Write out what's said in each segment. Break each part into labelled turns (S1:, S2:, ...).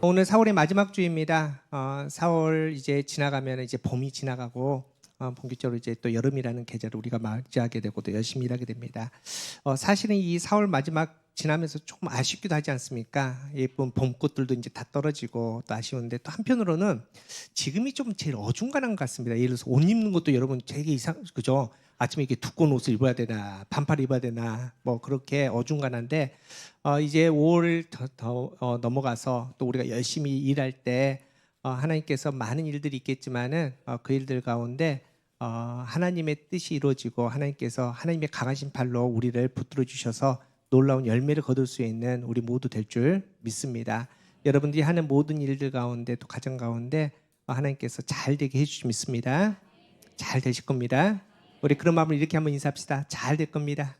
S1: 오늘 4월의 마지막 주입니다. 4월 이제 지나가면 이제 봄이 지나가고 본격적으로 이제 또 여름이라는 계절을 우리가 맞이하게 되고 또 열심히 일하게 됩니다. 사실은 이 4월 마지막 지나면서 조금 아쉽기도 하지 않습니까? 예쁜 봄꽃들도 이제 다 떨어지고 또 아쉬운데 또 한편으로는 지금이 좀 제일 어중간한 것 같습니다. 예를 들어서 옷 입는 것도 여러분 되게 그죠? 아침에 이렇게 두꺼운 옷을 입어야 되나 반팔 입어야 되나 뭐 그렇게 어중간한데 이제 5월 넘어가서 또 우리가 열심히 일할 때 하나님께서 많은 일들이 있겠지만은 그 일들 가운데 하나님의 뜻이 이루어지고 하나님께서 하나님의 강하신 팔로 우리를 붙들어 주셔서 놀라운 열매를 거둘 수 있는 우리 모두 될 줄 믿습니다. 여러분들이 하는 모든 일들 가운데 또 가정 가운데 하나님께서 잘 되게 해주시 믿습니다. 잘 되실 겁니다. 우리 그런 마음으로 이렇게 한번 인사합시다. 잘 될 겁니다.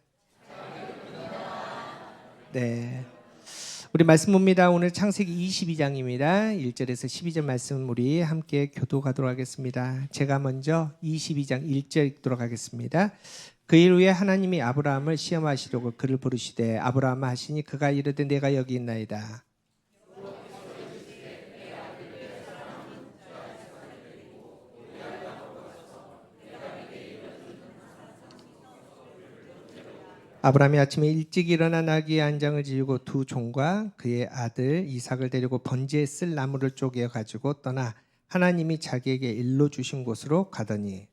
S1: 네. 우리 말씀 봅니다. 오늘 창세기 22장입니다. 1절에서 12절 말씀 우리 함께 교도하도록 하겠습니다. 제가 먼저 22장 1절 읽도록 하겠습니다. 그 일 후에 하나님이 아브라함을 시험하시려고 그를 부르시되 아브라함아 하시니 그가 이르되 내가 여기 있나이다. 아브라함이 아침에 일찍 일어나 나귀의 안장을 지우고 두 종과 그의 아들 이삭을 데리고 번제에 쓸 나무를 쪼개 가지고 떠나 하나님이 자기에게 일러 주신 곳으로 가더니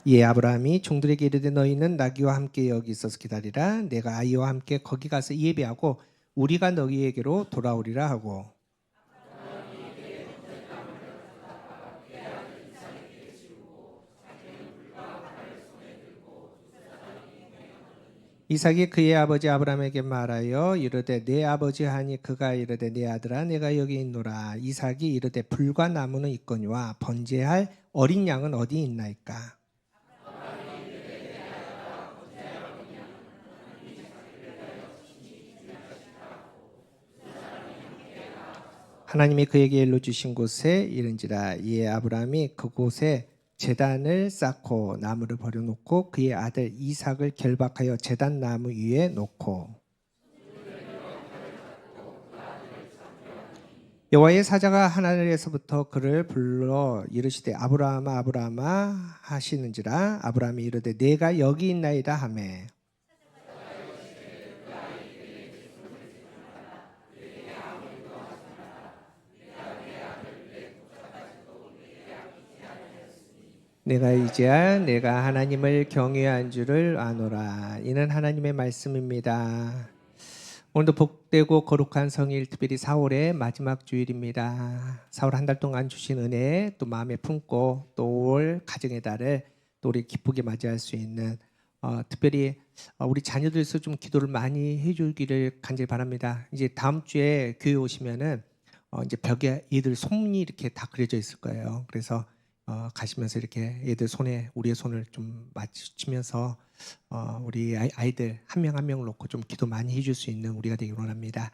S1: 이에 아브라함이 종들에게 이르되 너희는 나귀와 함께 여기 있어서 기다리라. 내가 아이와 함께 거기 가서 예배하고 우리가 너희에게로 돌아오리라 하고 이삭이 그의 아버지 아브라함에게 말하여 이르되 내 아버지 하니 그가 이르되 내 아들아 내가 여기 있노라. 이삭이 이르되 불과 나무는 있거니와 번제할 어린 양은 어디 있나이까. 하나님이 그에게 일러 주신 곳에 이른지라. 이에 아브라함이 그곳에 제단을 쌓고 나무를 버려놓고 그의 아들 이삭을 결박하여 제단 나무 위에 놓고 여호와의 사자가 하늘에서부터 그를 불러 이르시되 아브라함아 아브라함아 하시는지라. 아브라함이 이르되 내가 여기 있나이다 하매 내가 하나님을 경외한 줄을 아노라. 이는 하나님의 말씀입니다. 오늘도 복되고 거룩한 성일 특별히 4월의 마지막 주일입니다. 4월 한 달 동안 주신 은혜 또 마음에 품고 또 5월 가정의 달을 또 우리 기쁘게 맞이할 수 있는 특별히 우리 자녀들에서 좀 기도를 많이 해주기를 간절히 바랍니다. 이제 다음 주에 교회 오시면은 이제 벽에 얘들 손이 이렇게 다 그려져 있을 거예요. 그래서 가시면서 이렇게 애들 손에 우리의 손을 좀 맞추면서 우리 아이들 한 명 한 명을 놓고 좀 기도 많이 해줄 수 있는 우리가 되기 원합니다.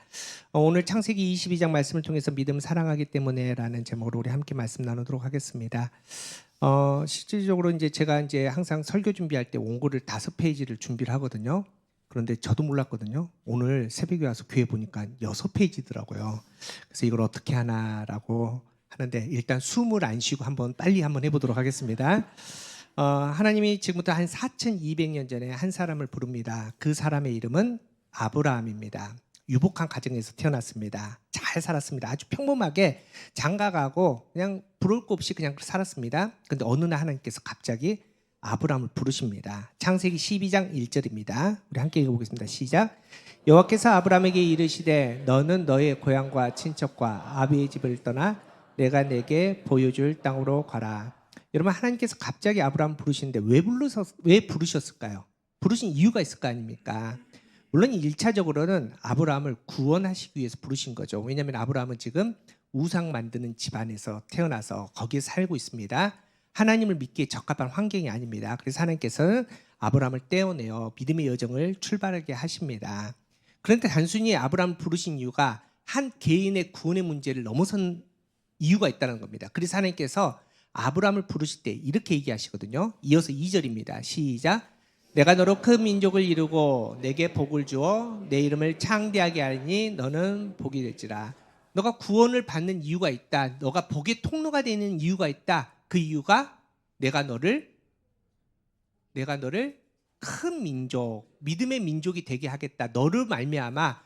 S1: 오늘 창세기 22장 말씀을 통해서 믿음 사랑하기 때문에라는 제목으로 우리 함께 말씀 나누도록 하겠습니다. 실질적으로 이제 제가 이제 항상 설교 준비할 때 원고를 5페이지를 준비를 하거든요. 그런데 저도 몰랐거든요. 오늘 새벽에 와서 교회 보니까 6페이지더라고요. 그래서 이걸 어떻게 하나라고 하는데 일단 숨을 안 쉬고 빨리 한번 해보도록 하겠습니다. 하나님이 지금부터 한 4200년 전에 한 사람을 부릅니다. 그 사람의 이름은 아브라함입니다. 유복한 가정에서 태어났습니다. 잘 살았습니다. 아주 평범하게 장가가고 그냥 부러울 거 없이 그냥 살았습니다. 근데 어느 날 하나님께서 갑자기 아브라함을 부르십니다. 창세기 12장 1절입니다. 우리 함께 읽어보겠습니다. 시작. 여호와께서 아브라함에게 이르시되 너는 너의 고향과 친척과 아비의 집을 떠나 내가 내게 보여줄 땅으로 가라. 여러분 하나님께서 갑자기 아브라함 부르시는데 왜 부르셨을까요? 부르신 이유가 있을 거 아닙니까? 물론 1차적으로는 아브라함을 구원하시기 위해서 부르신 거죠. 왜냐하면 아브라함은 지금 우상 만드는 집안에서 태어나서 거기에 살고 있습니다. 하나님을 믿기에 적합한 환경이 아닙니다. 그래서 하나님께서는 아브라함을 떼어내어 믿음의 여정을 출발하게 하십니다. 그런데 단순히 아브라함을 부르신 이유가 한 개인의 구원의 문제를 넘어선 이유가 있다는 겁니다. 그래서 하나님께서 아브라함을 부르실 때 이렇게 얘기하시거든요. 이어서 2절입니다. 시작. 내가 너로 큰 민족을 이루고 내게 복을 주어 내 이름을 창대하게 하니 너는 복이 될지라. 너가 구원을 받는 이유가 있다. 너가 복의 통로가 되는 이유가 있다. 그 이유가 내가 너를 큰 민족, 믿음의 민족이 되게 하겠다. 너를 말미암아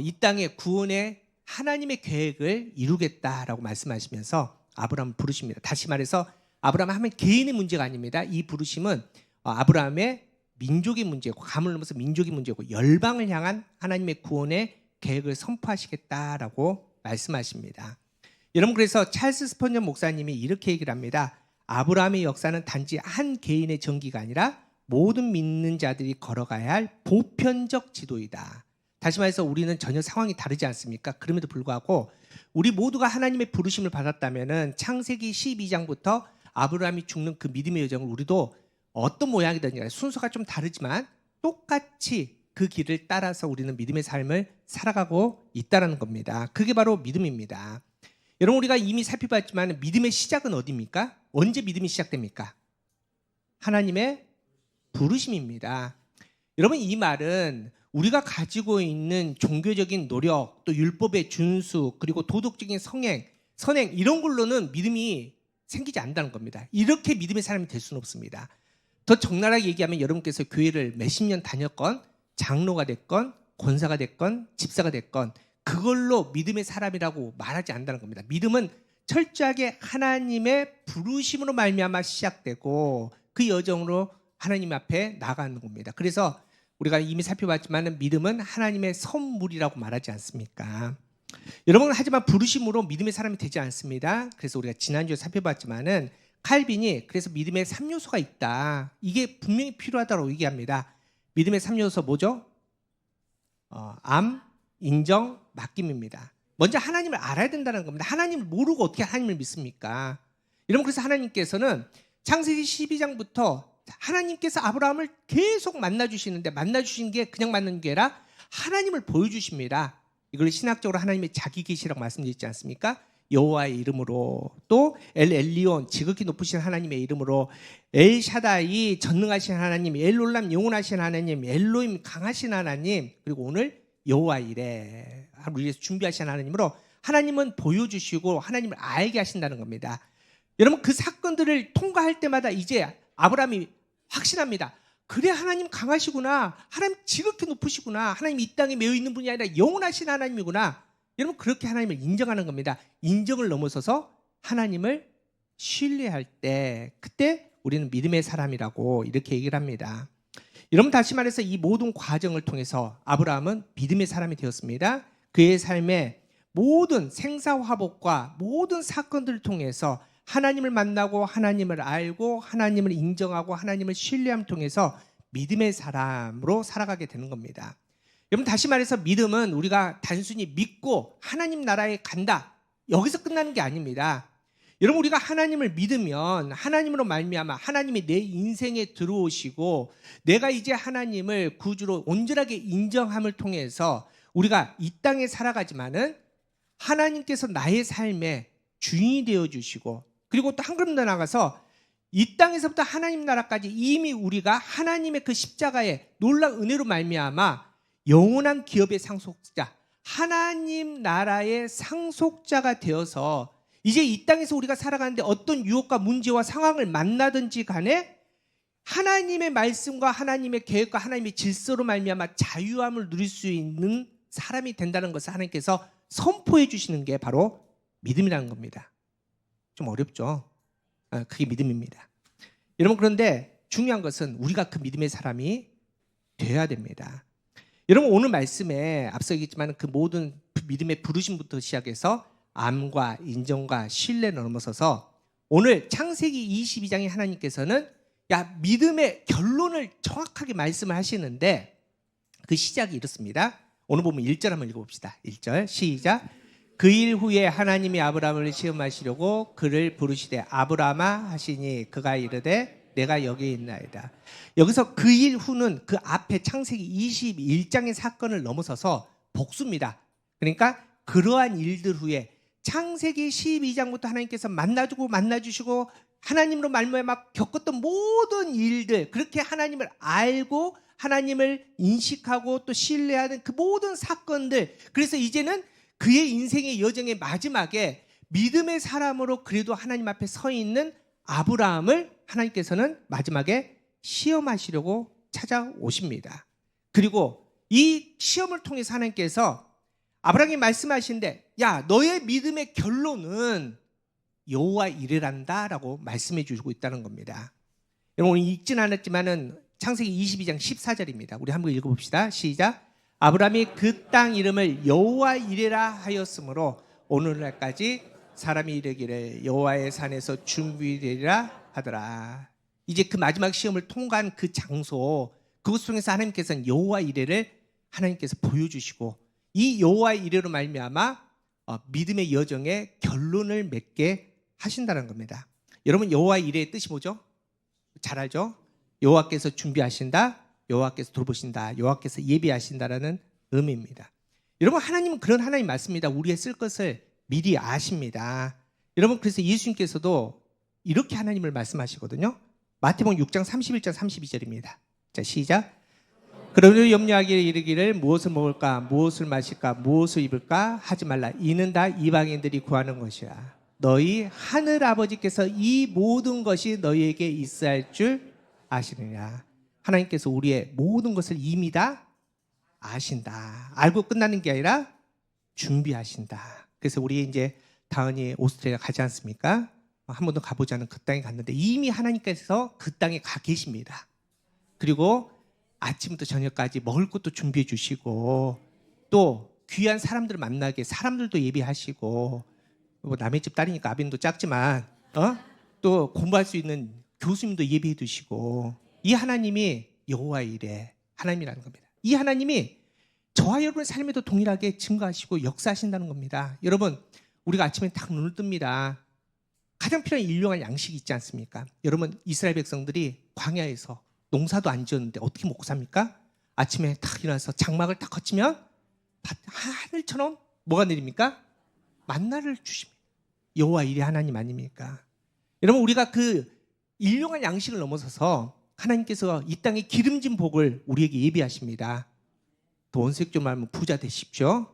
S1: 이 땅의 구원의 하나님의 계획을 이루겠다라고 말씀하시면서 아브라함을 부르십니다. 다시 말해서 아브라함 하면 개인의 문제가 아닙니다. 이 부르심은 아브라함의 민족의 문제고, 감을 넘어서 민족의 문제고, 열방을 향한 하나님의 구원의 계획을 선포하시겠다라고 말씀하십니다. 여러분, 그래서 찰스 스펀전 목사님이 이렇게 얘기를 합니다. 아브라함의 역사는 단지 한 개인의 전기가 아니라 모든 믿는 자들이 걸어가야 할 보편적 지도이다. 다시 말해서 우리는 전혀 상황이 다르지 않습니까? 그럼에도 불구하고 우리 모두가 하나님의 부르심을 받았다면 창세기 12장부터 아브라함이 죽는 그 믿음의 여정을 우리도 어떤 모양이든지 순서가 좀 다르지만 똑같이 그 길을 따라서 우리는 믿음의 삶을 살아가고 있다는 겁니다. 그게 바로 믿음입니다. 여러분, 우리가 이미 살펴봤지만 믿음의 시작은 어디입니까? 언제 믿음이 시작됩니까? 하나님의 부르심입니다. 여러분, 이 말은 우리가 가지고 있는 종교적인 노력, 또 율법의 준수, 그리고 도덕적인 선행 이런 걸로는 믿음이 생기지 않는다는 겁니다. 이렇게 믿음의 사람이 될 수는 없습니다. 더 적나라하게 얘기하면 여러분께서 교회를 몇십 년 다녔건, 장로가 됐건, 권사가 됐건, 집사가 됐건 그걸로 믿음의 사람이라고 말하지 않는다는 겁니다. 믿음은 철저하게 하나님의 부르심으로 말미암아 시작되고 그 여정으로 하나님 앞에 나가는 겁니다. 그래서 우리가 이미 살펴봤지만 믿음은 하나님의 선물이라고 말하지 않습니까? 여러분, 하지만 부르심으로 믿음의 사람이 되지 않습니다. 그래서 우리가 지난주에 살펴봤지만은 칼빈이 그래서 믿음의 3요소가 있다. 이게 분명히 필요하다고 얘기합니다. 믿음의 3요소 뭐죠? 암, 인정, 맡김입니다. 먼저 하나님을 알아야 된다는 겁니다. 하나님을 모르고 어떻게 하나님을 믿습니까? 여러분, 그래서 하나님께서는 창세기 12장부터 하나님께서 아브라함을 계속 만나주시는데 만나주신 게 그냥 만나는 게 아니라 하나님을 보여주십니다. 이걸 신학적으로 하나님의 자기 계시라고 말씀드리지 않습니까? 여호와의 이름으로, 또 엘 엘리온 지극히 높으신 하나님의 이름으로, 엘 샤다이 전능하신 하나님, 엘올람 영원하신 하나님, 엘로임 강하신 하나님, 그리고 오늘 여호와 이레 우리 위해서 준비하신 하나님으로 하나님은 보여주시고 하나님을 알게 하신다는 겁니다. 여러분, 그 사건들을 통과할 때마다 이제 아브라함이 확신합니다. 그래, 하나님 강하시구나, 하나님 지극히 높으시구나, 하나님 이 땅에 매여 있는 분이 아니라 영원하신 하나님이구나. 여러분, 그렇게 하나님을 인정하는 겁니다. 인정을 넘어서서 하나님을 신뢰할 때, 그때 우리는 믿음의 사람이라고 이렇게 얘기를 합니다. 여러분, 다시 말해서 이 모든 과정을 통해서 아브라함은 믿음의 사람이 되었습니다. 그의 삶의 모든 생사화복과 모든 사건들을 통해서 하나님을 만나고 하나님을 알고 하나님을 인정하고 하나님을 신뢰함을 통해서 믿음의 사람으로 살아가게 되는 겁니다. 여러분, 다시 말해서 믿음은 우리가 단순히 믿고 하나님 나라에 간다, 여기서 끝나는 게 아닙니다. 여러분, 우리가 하나님을 믿으면 하나님으로 말미암아 하나님이 내 인생에 들어오시고 내가 이제 하나님을 구주로 온전하게 인정함을 통해서 우리가 이 땅에 살아가지만은 하나님께서 나의 삶의 주인이 되어주시고, 그리고 또 한 걸음 더 나가서 이 땅에서부터 하나님 나라까지 이미 우리가 하나님의 그 십자가의 놀라운 은혜로 말미암아 영원한 기업의 상속자, 하나님 나라의 상속자가 되어서 이제 이 땅에서 우리가 살아가는데 어떤 유혹과 문제와 상황을 만나든지 간에 하나님의 말씀과 하나님의 계획과 하나님의 질서로 말미암아 자유함을 누릴 수 있는 사람이 된다는 것을 하나님께서 선포해 주시는 게 바로 믿음이라는 겁니다. 좀 어렵죠? 그게 믿음입니다. 여러분, 그런데 중요한 것은 우리가 그 믿음의 사람이 되어야 됩니다. 여러분, 오늘 말씀에 앞서 얘기했지만 그 모든 믿음의 부르심부터 시작해서 암과 인정과 신뢰를 넘어서서 오늘 창세기 22장에 하나님께서는 믿음의 결론을 정확하게 말씀을 하시는데 그 시작이 이렇습니다. 오늘 보면 1절 한번 읽어봅시다. 1절 시작. 그 일 후에 하나님이 아브라함을 시험하시려고 그를 부르시되 아브라함아 하시니 그가 이르되 내가 여기 있나이다. 여기서 그 일 후는 그 앞에 창세기 21장의 사건을 넘어서서 복수입니다. 그러니까 그러한 일들 후에 창세기 12장부터 하나님께서 만나주시고 하나님으로 말미암아 겪었던 모든 일들, 그렇게 하나님을 알고 하나님을 인식하고 또 신뢰하는 그 모든 사건들, 그래서 이제는 그의 인생의 여정의 마지막에 믿음의 사람으로 그래도 하나님 앞에 서 있는 아브라함을 하나님께서는 마지막에 시험하시려고 찾아오십니다. 그리고 이 시험을 통해서 하나님께서 아브라함이 말씀하신데, 야, 너의 믿음의 결론은 여호와 이레란다라고 말씀해 주시고 있다는 겁니다. 여러분, 오늘 읽진 않았지만은 창세기 22장 14절입니다. 우리 한번 읽어봅시다. 시작. 아브라함이 그 땅 이름을 여호와 이레라 하였으므로 오늘날까지 사람이 이르기를 여호와의 산에서 준비되리라 하더라. 이제 그 마지막 시험을 통과한 그 장소, 그곳 통해서 하나님께서는 여호와 이레를 하나님께서 보여주시고 이 여호와 이레로 말미암아 믿음의 여정의 결론을 맺게 하신다는 겁니다. 여러분, 여호와 이레의 뜻이 뭐죠? 잘 알죠? 여호와께서 준비하신다, 여호와께서 돌보신다, 여호와께서 예비하신다라는 의미입니다. 여러분, 하나님은 그런 하나님 맞습니다. 우리의 쓸 것을 미리 아십니다. 여러분, 그래서 예수님께서도 이렇게 하나님을 말씀하시거든요. 마태복음 6장 31절 32절입니다. 자, 시작. 그러므로 염려하기를 이르기를 무엇을 먹을까, 무엇을 마실까, 무엇을 입을까 하지 말라. 이는 다 이방인들이 구하는 것이라. 너희 하늘 아버지께서 이 모든 것이 너희에게 있어야 할 줄 아시느냐. 하나님께서 우리의 모든 것을 이미 다 아신다. 알고 끝나는 게 아니라 준비하신다. 그래서 우리 이제 다은이 오스트레일리아 가지 않습니까? 한 번도 가보지 않은 그 땅에 갔는데 이미 하나님께서 그 땅에 가 계십니다. 그리고 아침부터 저녁까지 먹을 것도 준비해 주시고 또 귀한 사람들을 만나게 사람들도 예비하시고 뭐 남의 집 딸이니까 아빈도 작지만 또 공부할 수 있는 교수님도 예비해 두시고 이 하나님이 여호와 이레 하나님이라는 겁니다. 이 하나님이 저와 여러분의 삶에도 동일하게 증거하시고 역사하신다는 겁니다. 여러분, 우리가 아침에 딱 눈을 뜹니다. 가장 필요한 일용할 양식이 있지 않습니까? 여러분, 이스라엘 백성들이 광야에서 농사도 안 지었는데 어떻게 먹고 삽니까? 아침에 딱 일어나서 장막을 딱 거치면 하늘처럼 뭐가 내립니까? 만나를 주십니다. 여호와 이레 하나님 아닙니까? 여러분, 우리가 그 일용할 양식을 넘어서서 하나님께서 이 땅의 기름진 복을 우리에게 예비하십니다. 더 원색적으로 말하면 부자 되십시오.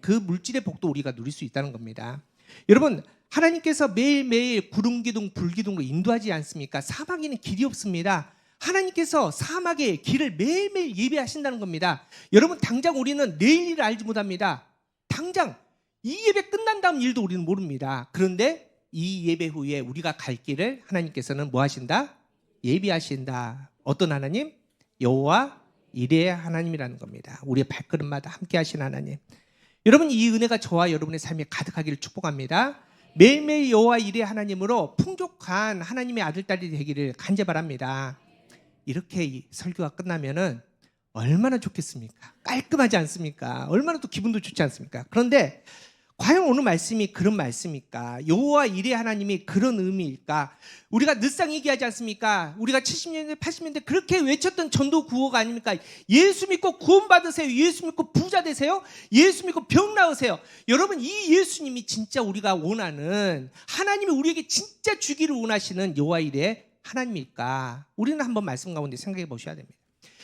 S1: 그 물질의 복도 우리가 누릴 수 있다는 겁니다. 여러분, 하나님께서 매일매일 구름기둥 불기둥으로 인도하지 않습니까? 사막에는 길이 없습니다. 하나님께서 사막에 길을 매일매일 예배하신다는 겁니다. 여러분, 당장 우리는 내일 일을 알지 못합니다. 당장 이 예배 끝난 다음 일도 우리는 모릅니다. 그런데 이 예배 후에 우리가 갈 길을 하나님께서는 뭐 하신다? 예비하신다. 어떤 하나님? 여호와 이레 하나님이라는 겁니다. 우리의 발걸음마다 함께 하신 하나님. 여러분, 이 은혜가 저와 여러분의 삶에 가득하기를 축복합니다. 매일매일 여호와 이레 하나님으로 풍족한 하나님의 아들딸이 되기를 간절히 바랍니다. 이렇게 설교가 끝나면은 얼마나 좋겠습니까? 깔끔하지 않습니까? 얼마나 또 기분도 좋지 않습니까? 그런데 과연 오늘 말씀이 그런 말씀일까? 여호와 이레 하나님이 그런 의미일까? 우리가 늘상 얘기하지 않습니까? 우리가 70년대 80년대 그렇게 외쳤던 전도 구호가 아닙니까? 예수 믿고 구원받으세요. 예수 믿고 부자 되세요. 예수 믿고 병 나으세요. 여러분, 이 예수님이 진짜 우리가 원하는, 하나님이 우리에게 진짜 주기를 원하시는 여호와 이레 하나님일까? 우리는 한번 말씀 가운데 생각해 보셔야 됩니다.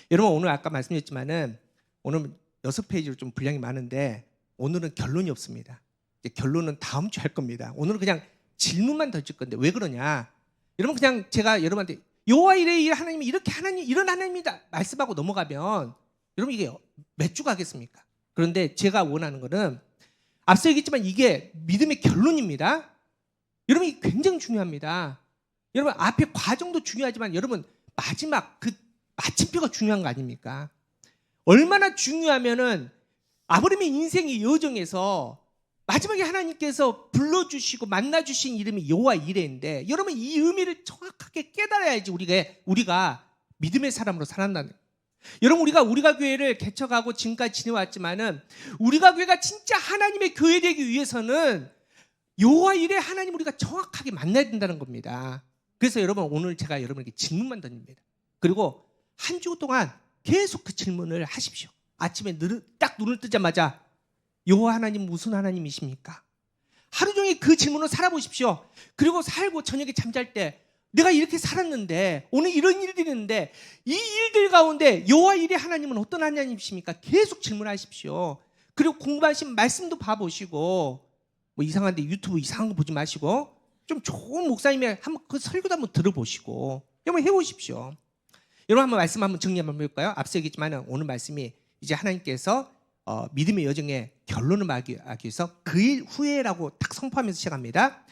S1: 여러분, 오늘 아까 말씀드렸지만은 오늘 6페이지로 좀 분량이 많은데 오늘은 결론이 없습니다. 이제 결론은 다음 주에 할 겁니다. 오늘은 그냥 질문만 던질 건데 왜 그러냐? 여러분, 그냥 제가 여러분한테 여호와 이레 하나님이 이렇게 하나님 이런 하나님이다 말씀하고 넘어가면 여러분 이게 몇 주 가겠습니까? 그런데 제가 원하는 거는 앞서 얘기했지만 이게 믿음의 결론입니다. 여러분, 이게 굉장히 중요합니다. 여러분, 앞에 과정도 중요하지만 여러분 마지막 그 마침표가 중요한 거 아닙니까? 얼마나 중요하면은 아브라함의 인생의 여정에서 마지막에 하나님께서 불러주시고 만나주신 이름이 여호와 이레인데 여러분, 이 의미를 정확하게 깨달아야지 우리가 믿음의 사람으로 살아난다는 거예요. 여러분, 우리가 교회를 개척하고 지금까지 지내왔지만은 우리가 교회가 진짜 하나님의 교회 되기 위해서는 여호와 이레 하나님 우리가 정확하게 만나야 된다는 겁니다. 그래서 여러분, 오늘 제가 여러분에게 질문만 던집니다. 그리고 한 주 동안 계속 그 질문을 하십시오. 아침에 딱 눈을 뜨자마자 여호와 하나님 무슨 하나님이십니까? 하루 종일 그 질문을 살아보십시오. 그리고 살고 저녁에 잠잘 때 내가 이렇게 살았는데 오늘 이런 일들이 있는데 이 일들 가운데 여호와 일의 하나님은 어떤 하나님이십니까? 계속 질문하십시오. 그리고 공부하신 말씀도 봐보시고 뭐 이상한데 유튜브 이상한 거 보지 마시고 좀 좋은 목사님의 한번 그 설교도 한번 들어보시고 한번 해보십시오. 여러분 한번 말씀 한번 정리 한번 해볼까요? 앞서 얘기했지만 오늘 말씀이 이제 하나님께서 믿음의 여정의 결론을 말하기 위해서 그 일 후에라고 딱 선포하면서 시작합니다.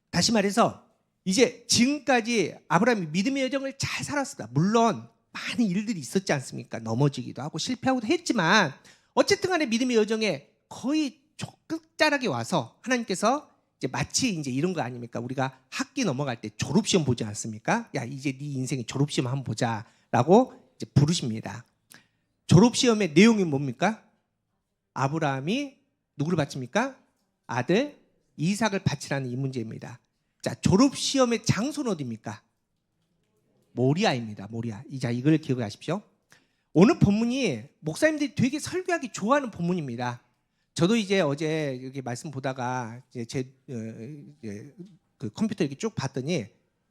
S1: 다시 말해서 이제 지금까지 아브라함이 믿음의 여정을 잘 살았습니다. 물론 많은 일들이 있었지 않습니까? 넘어지기도 하고 실패하고도 했지만 어쨌든 간에 믿음의 여정에 거의 끝자락에 와서 하나님께서 이제 마치 이제 이런 거 아닙니까? 우리가 학기 넘어갈 때 졸업시험 보지 않습니까? 야, 이제 네 인생의 졸업시험 한번 보자라고 이제 부르십니다. 졸업시험의 내용이 뭡니까? 아브라함이 누구를 바칩니까? 아들 이삭을 바치라는 이 문제입니다. 자, 졸업시험의 장소는 어디입니까? 모리아입니다. 모리아. 자, 이걸 기억하십시오. 오늘 본문이 목사님들이 되게 설교하기 좋아하는 본문입니다. 저도 이제 어제 이렇게 말씀 보다가 이제 그 컴퓨터 이렇게 쭉 봤더니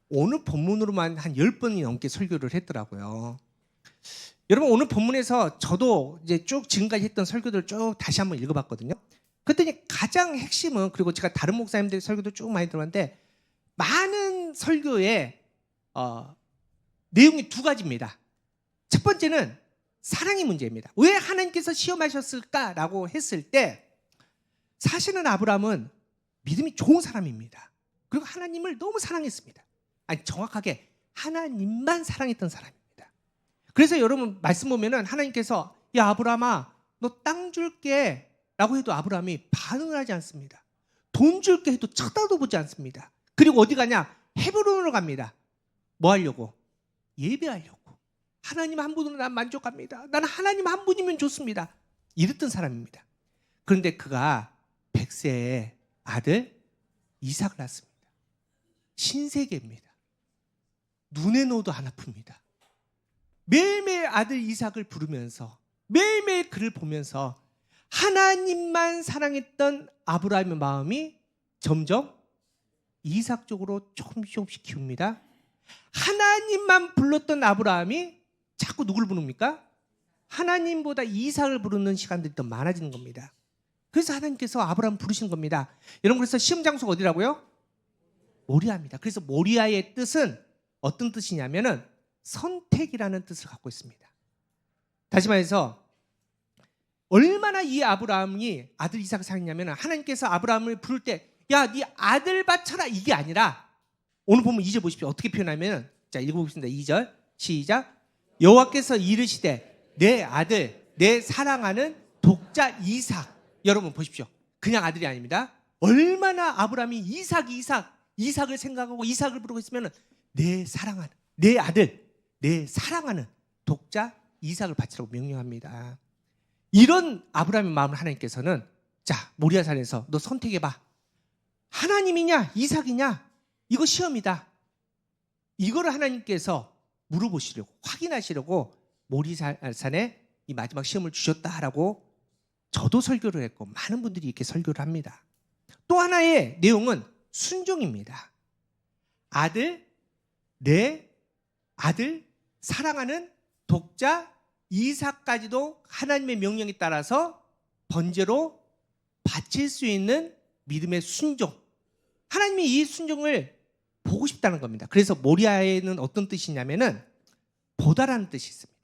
S1: 오늘 본문으로만 한 10번이 넘게 설교를 했더라고요. 여러분 오늘 본문에서 저도 이제 쭉 지금까지 했던 설교들을 쭉 다시 한번 읽어봤거든요. 그랬더니 가장 핵심은 그리고 제가 다른 목사님들의 설교도 쭉 많이 들었는데 많은 설교의 내용이 두 가지입니다. 첫 번째는 사랑의 문제입니다. 왜 하나님께서 시험하셨을까라고 했을 때 사실은 아브라함은 믿음이 좋은 사람입니다. 그리고 하나님을 너무 사랑했습니다. 아니 정확하게 하나님만 사랑했던 사람입니다. 그래서 여러분 말씀 보면은 하나님께서 야 아브라함아 너 땅 줄게 라고 해도 아브라함이 반응을 하지 않습니다. 돈 줄게 해도 쳐다도 보지 않습니다. 그리고 어디 가냐? 헤브론으로 갑니다. 뭐 하려고? 예배하려고. 하나님 한 분으로 난 만족합니다. 나는 하나님 한 분이면 좋습니다. 이랬던 사람입니다. 그런데 그가 100세의 아들 이삭을 낳습니다. 신세계입니다. 눈에 넣어도 안 아픕니다. 매일매일 아들 이삭을 부르면서 매일매일 그를 보면서 하나님만 사랑했던 아브라함의 마음이 점점 이삭 쪽으로 조금씩 키웁니다. 하나님만 불렀던 아브라함이 자꾸 누굴 부릅니까? 하나님보다 이삭을 부르는 시간들이 더 많아지는 겁니다. 그래서 하나님께서 아브라함 부르신 겁니다. 여러분 그래서 시험 장소가 어디라고요? 모리아입니다. 그래서 모리아의 뜻은 어떤 뜻이냐면은 선택이라는 뜻을 갖고 있습니다. 다시 말해서 얼마나 이 아브라함이 아들 이삭을 사랑했냐면 하나님께서 아브라함을 부를 때 야, 네 아들 바쳐라 이게 아니라 오늘 보면 2절 보십시오. 어떻게 표현하면 자 읽어보겠습니다. 2절 시작. 여호와께서 이르시되 내 아들 내 사랑하는 독자 이삭. 여러분 보십시오. 그냥 아들이 아닙니다. 얼마나 아브라함이 이삭을 생각하고 이삭을 부르고 있으면 내 사랑하는 내 아들 내 사랑하는 독자 이삭을 바치라고 명령합니다. 이런 아브라함의 마음을 하나님께서는 자 모리아산에서 너 선택해봐. 하나님이냐 이삭이냐 이거 시험이다. 이거를 하나님께서 물어보시려고 확인하시려고 모리아산에 이 마지막 시험을 주셨다라고 저도 설교를 했고 많은 분들이 이렇게 설교를 합니다. 또 하나의 내용은 순종입니다. 내 아들 사랑하는 독자 이삭까지도 하나님의 명령에 따라서 번제로 바칠 수 있는 믿음의 순종. 하나님이 이 순종을 보고 싶다는 겁니다. 그래서 모리아에는 어떤 뜻이냐면은 보다라는 뜻이 있습니다.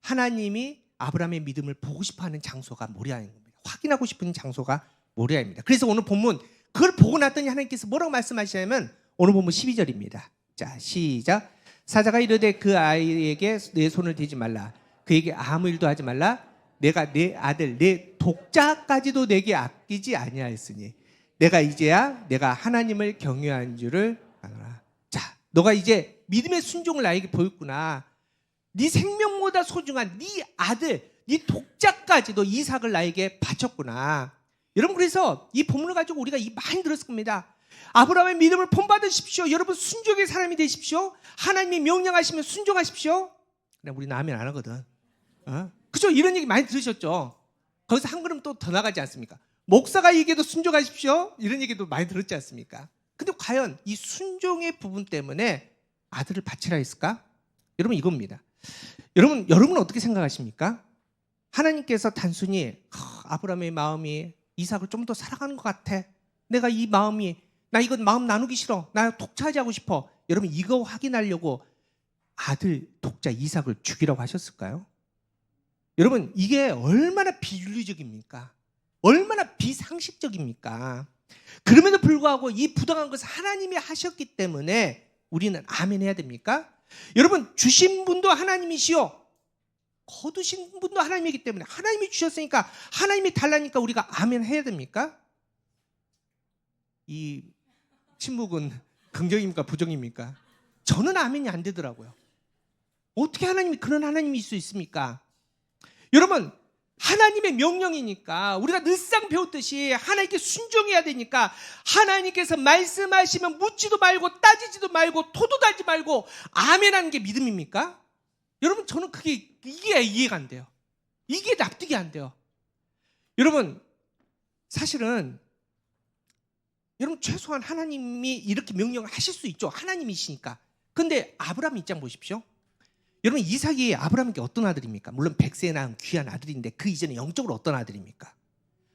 S1: 하나님이 아브라함의 믿음을 보고 싶어하는 장소가 모리아인 겁니다. 확인하고 싶은 장소가 모리아입니다. 그래서 오늘 본문 그걸 보고 났더니 하나님께서 뭐라고 말씀하시냐면 오늘 본문 12절입니다. 자 시작. 사자가 이르되 그 아이에게 내 손을 대지 말라. 그에게 아무 일도 하지 말라. 내가 내 아들 내 독자까지도 내게 아끼지 아니하였으니 내가 이제야 내가 하나님을 경외한 줄을 아노라. 자, 너가 이제 믿음의 순종을 나에게 보였구나. 네 생명보다 소중한 네 아들, 네 독자까지도 이삭을 나에게 바쳤구나. 여러분 그래서 이 본문을 가지고 우리가 많이 들었을 겁니다. 아브라함의 믿음을 본받으십시오. 여러분 순종의 사람이 되십시오. 하나님이 명령하시면 순종하십시오. 그냥 우리는 아멘 안 하거든. 그죠? 이런 얘기 많이 들으셨죠? 거기서 한 걸음 또 더 나가지 않습니까? 목사가 얘기해도 순종하십시오. 이런 얘기도 많이 들었지 않습니까? 근데 과연 이 순종의 부분 때문에 아들을 바치라 했을까? 여러분 이겁니다. 여러분 어떻게 생각하십니까? 하나님께서 단순히 아브라함의 마음이 이삭을 좀 더 사랑하는 것 같아. 내가 이 마음이 나 이건 마음 나누기 싫어. 나 독차지 하고 싶어. 여러분 이거 확인하려고 아들 독자 이삭을 죽이라고 하셨을까요? 여러분 이게 얼마나 비윤리적입니까? 얼마나 비상식적입니까? 그럼에도 불구하고 이 부당한 것을 하나님이 하셨기 때문에 우리는 아멘 해야 됩니까? 여러분 주신 분도 하나님이시요 거두신 분도 하나님이기 때문에 하나님이 주셨으니까 하나님이 달라니까 우리가 아멘 해야 됩니까? 이 침묵은 긍정입니까 부정입니까? 저는 아멘이 안 되더라고요. 어떻게 하나님이 그런 하나님이 있을 수 있습니까? 여러분 하나님의 명령이니까 우리가 늘상 배웠듯이 하나님께 순종해야 되니까 하나님께서 말씀하시면 묻지도 말고 따지지도 말고 토도 달지 말고 아멘하는 게 믿음입니까? 여러분 저는 이게 이해가 안 돼요. 이게 납득이 안 돼요. 여러분 사실은 여러분 최소한 하나님이 이렇게 명령을 하실 수 있죠. 하나님이시니까. 근데 아브라함 입장 보십시오. 여러분 이삭이 아브라함에게 어떤 아들입니까? 물론 백세에 낳은 귀한 아들인데 그 이전에 영적으로 어떤 아들입니까?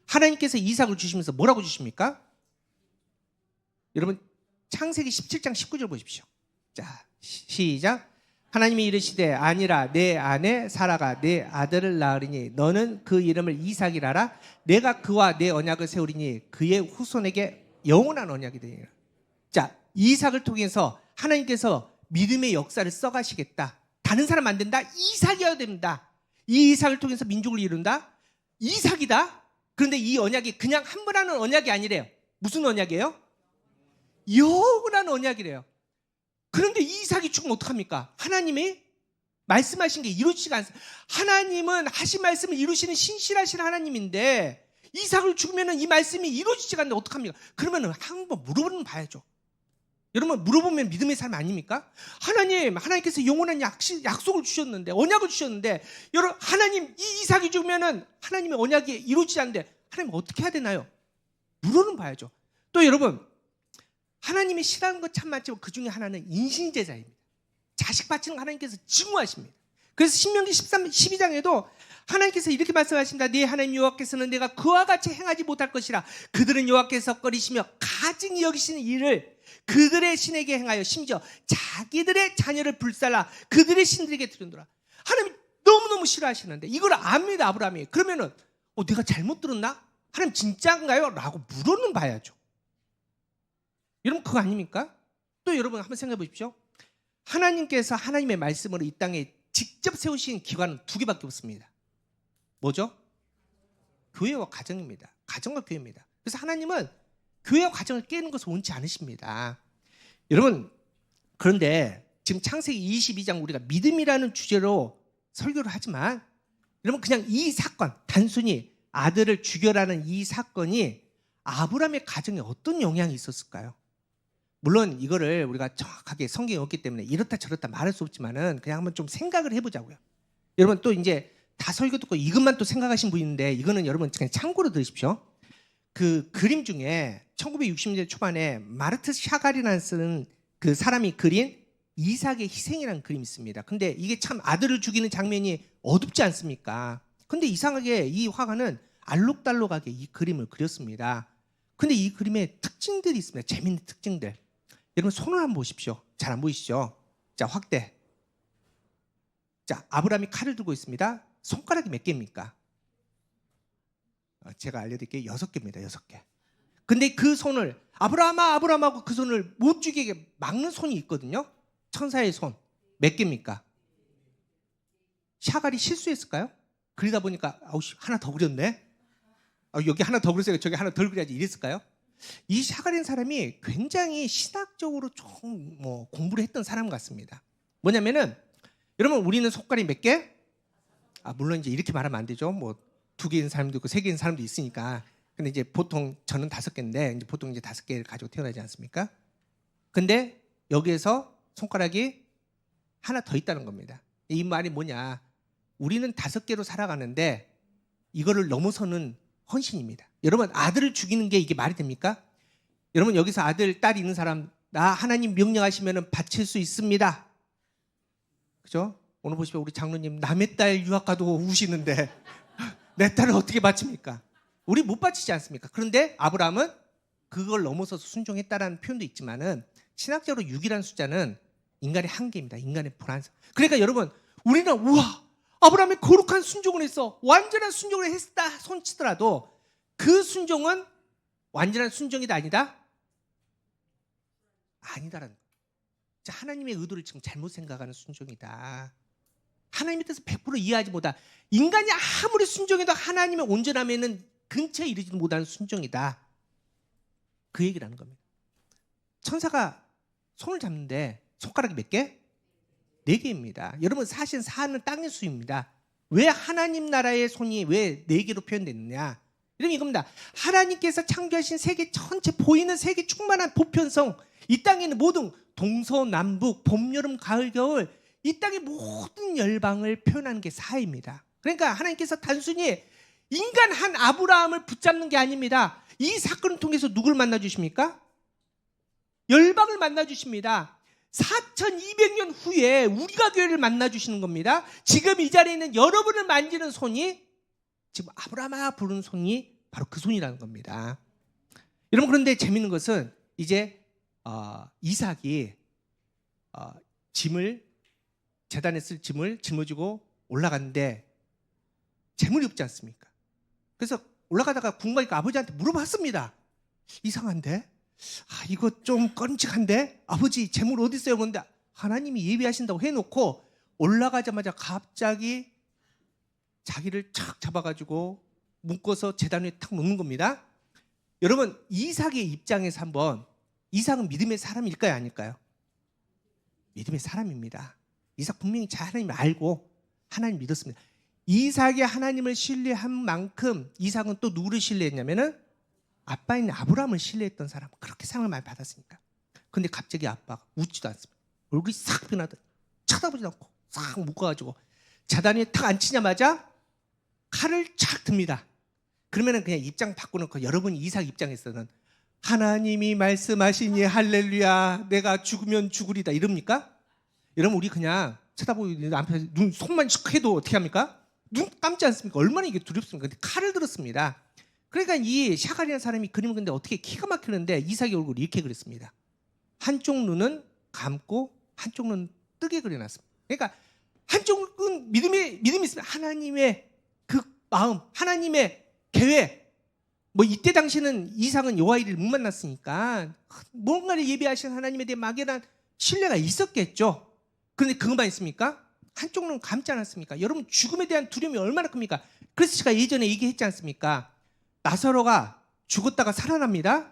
S1: 하나님께서 이삭을 주시면서 뭐라고 주십니까? 여러분 창세기 17장 19절 보십시오. 자 시작. 하나님이 이르시되 아니라 내 아내 사라가 내 아들을 낳으리니 너는 그 이름을 이삭이라라. 내가 그와 내 언약을 세우리니 그의 후손에게 영원한 언약이 되리라. 자 이삭을 통해서 하나님께서 믿음의 역사를 써가시겠다. 다른 사람 안 된다. 이삭이어야 됩니다. 이 이삭을 통해서 민족을 이룬다. 이삭이다. 그런데 이 언약이 그냥 한 번 하는 언약이 아니래요. 무슨 언약이에요? 영원한 언약이래요. 그런데 이 이삭이 죽으면 어떡합니까? 하나님이 말씀하신 게 이루어지지가 않습니다. 하나님은 하신 말씀을 이루시는 신실하신 하나님인데 이삭을 죽으면 이 말씀이 이루어지지가 않는데 어떡합니까? 그러면 한번 물어보는 봐야죠. 여러분 물어보면 믿음의 삶 아닙니까? 하나님께서 영원한 약속을 주셨는데 언약을 주셨는데 여러분 하나님 이 이삭이 죽으면 하나님의 언약이 이루어지지 않는데 하나님 어떻게 해야 되나요? 물어는 봐야죠. 또 여러분 하나님이 싫어하는 것 참 많지만 그 중에 하나는 인신제사입니다. 자식 바치는 거 하나님께서 증오하십니다. 그래서 신명기 12장에도 하나님께서 이렇게 말씀하십니다. 네 하나님 여호와께서는 내가 그와 같이 행하지 못할 것이라. 그들은 여호와께서 꺼리시며 가증히 여기시는 일을 그들의 신에게 행하여 심지어 자기들의 자녀를 불살라 그들의 신들에게 드린도라. 하나님 너무너무 싫어하시는데 이걸 압니다. 아브라함이. 그러면은 내가 잘못 들었나? 하나님 진짜인가요? 라고 물어는 봐야죠. 여러분 그거 아닙니까? 또 여러분 한번 생각해 보십시오. 하나님께서 하나님의 말씀으로 이 땅에 직접 세우신 기관은 두 개밖에 없습니다. 뭐죠? 교회와 가정입니다. 가정과 교회입니다. 그래서 하나님은 교회와 가정을 깨는 것을 원치 않으십니다. 여러분 그런데 지금 창세기 22장 우리가 믿음이라는 주제로 설교를 하지만 여러분 그냥 이 사건 단순히 아들을 죽여라는 이 사건이 아브라함의 가정에 어떤 영향이 있었을까요? 물론 이거를 우리가 정확하게 성경에 없기 때문에 이렇다 저렇다 말할 수 없지만은 그냥 한번 좀 생각을 해보자고요. 여러분 또 이제 다 설교 듣고 이것만 또 생각하신 분 있는데 이거는 여러분 그냥 참고로 들으십시오. 그 그림 중에 1960년대 초반에 마르트 샤갈이라는 쓰는 그 사람이 그린 이삭의 희생이라는 그림이 있습니다. 근데 이게 참 아들을 죽이는 장면이 어둡지 않습니까? 근데 이상하게 이 화가는 알록달록하게 이 그림을 그렸습니다. 근데 이 그림에 특징들이 있습니다. 재밌는 특징들. 여러분 손을 한번 보십시오. 잘 안 보이시죠? 자 확대. 자 아브라함이 칼을 들고 있습니다. 손가락이 몇 개입니까? 제가 알려드릴게요. 6개입니다. 6개. 근데 그 손을 아브라함하고 그 손을 못 죽이게 막는 손이 있거든요. 천사의 손. 몇 개입니까? 샤갈이 실수했을까요? 그러다 보니까 하나 더 그렸네. 여기 하나 더 그렸어요. 저기 하나 덜 그려야지 이랬을까요? 이 샤갈인 사람이 굉장히 신학적으로 좀 공부를 했던 사람 같습니다. 뭐냐면은 여러분 우리는 손가락이 몇 개? 물론 이제 이렇게 말하면 안 되죠. 2개인 사람도 있고 3개인 사람도 있으니까. 근데 이제 보통 저는 5개인데 이제 보통 이제 5개를 가지고 태어나지 않습니까? 근데 여기에서 손가락이 하나 더 있다는 겁니다. 이 말이 뭐냐? 우리는 5개로 살아가는데 이거를 넘어서는 헌신입니다. 여러분, 아들을 죽이는 게 이게 말이 됩니까? 여러분, 여기서 아들, 딸 있는 사람, 나 하나님 명령하시면 바칠 수 있습니다. 그죠? 오늘 보시면 우리 장로님 남의 딸 유학 가도 우시는데 내 딸을 어떻게 바칩니까? 우리 못 바치지 않습니까? 그런데 아브라함은 그걸 넘어서서 순종했다라는 표현도 있지만은 신학적으로 6이라는 숫자는 인간의 한계입니다. 인간의 불안성. 그러니까 여러분, 우리는 우와, 아브라함이 거룩한 순종을 했어, 완전한 순종을 했다 손치더라도 그 순종은 완전한 순종이다 아니다? 아니다라는 거예요. 하나님의 의도를 지금 잘못 생각하는 순종이다. 하나님의 뜻을 100% 이해하지 못한, 인간이 아무리 순종해도 하나님의 온전함에는 근처에 이르지도 못하는 순종이다. 그 얘기를 하는 겁니다. 천사가 손을 잡는데 손가락이 몇 개? 4개입니다. 여러분, 사실 사는 땅의 수입니다. 왜 하나님 나라의 손이 왜 4개로 표현됐느냐? 이러면 이겁니다. 하나님께서 창조하신 세계 전체, 보이는 세계 충만한 보편성, 이 땅에 있는 모든 동서남북, 봄, 여름, 가을, 겨울, 이 땅의 모든 열방을 표현하는 게 사입니다. 그러니까 하나님께서 단순히 인간 한 아브라함을 붙잡는 게 아닙니다. 이 사건을 통해서 누굴 만나 주십니까? 열방을 만나 주십니다. 4200년 후에 우리가 교회를 만나 주시는 겁니다. 지금 이 자리에 있는 여러분을 만지는 손이, 지금 아브라함아 부르는 손이 바로 그 손이라는 겁니다. 여러분, 그런데 재밌는 것은 이제 이삭이 짐을, 제단에 쓸 짐을 짊어지고 올라갔는데 재물이 없지 않습니까? 그래서 올라가다가 궁금하니까 아버지한테 물어봤습니다. 이상한데? 이거 좀 끔찍한데? 아버지, 재물 어디 있어요? 그런데 하나님이 예비하신다고 해놓고 올라가자마자 갑자기 자기를 착 잡아가지고 묶어서 제단 위에 탁 놓는 겁니다. 여러분, 이삭의 입장에서 한번, 이삭은 믿음의 사람일까요, 아닐까요? 믿음의 사람입니다. 이삭 분명히 잘 하나님을 알고 하나님 믿었습니다. 이삭이 하나님을 신뢰한 만큼 이삭은 또 누구를 신뢰했냐면은 아빠인 아브라함을 신뢰했던 사람, 그렇게 사랑을 많이 받았으니까. 근데 갑자기 아빠가 웃지도 않습니다. 얼굴이 싹 변하더니 쳐다보지도 않고 싹 묶어가지고 제단 위에 탁 앉히자마자 칼을 착 듭니다. 그러면은 그냥 입장 바꿔놓고, 여러분이 이삭 입장에서는 하나님이 말씀하시니 할렐루야, 내가 죽으면 죽으리다 이럽니까? 여러분, 우리 그냥 쳐다보고 남편 눈 손만 슉 해도 어떻게 합니까? 눈 감지 않습니까? 얼마나 이게 두렵습니까? 근데 칼을 들었습니다. 그러니까 이 샤갈이라는 사람이 그림을 근데 어떻게 기가 막히는데 이삭의 얼굴을 이렇게 그렸습니다. 한쪽 눈은 감고 한쪽 눈은 뜨게 그려놨습니다. 그러니까 한쪽은 믿음이 있습니다. 하나님의 그 마음, 하나님의 계획. 뭐 이때 당시는 이삭은 여호와를 못 만났으니까 뭔가를 예비하신 하나님에 대한 막연한 신뢰가 있었겠죠. 그런데 그것만 있습니까? 한쪽 눈은 감지 않았습니까? 여러분, 죽음에 대한 두려움이 얼마나 큽니까? 그래서 제가 예전에 얘기했지 않습니까? 나사로가 죽었다가 살아납니다.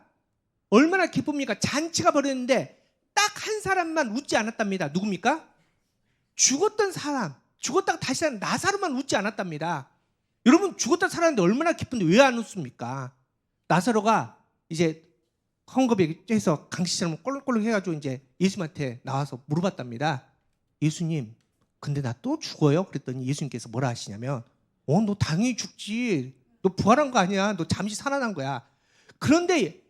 S1: 얼마나 기쁩니까? 잔치가 벌어졌는데 딱 한 사람만 웃지 않았답니다. 누굽니까? 죽었던 사람, 죽었다가 다시 사는 나사로만 웃지 않았답니다. 여러분, 죽었다 살았는데 얼마나 기쁜데 왜 안 웃습니까? 나사로가 이제 헝겊에 해서 강시처럼 꼴록꼴록 해가지고 이제 예수님한테 나와서 물어봤답니다. 예수님, 근데 나 또 죽어요? 그랬더니 예수님께서 뭐라 하시냐면, 너 당연히 죽지. 너 부활한 거 아니야. 너 잠시 살아난 거야. 그런데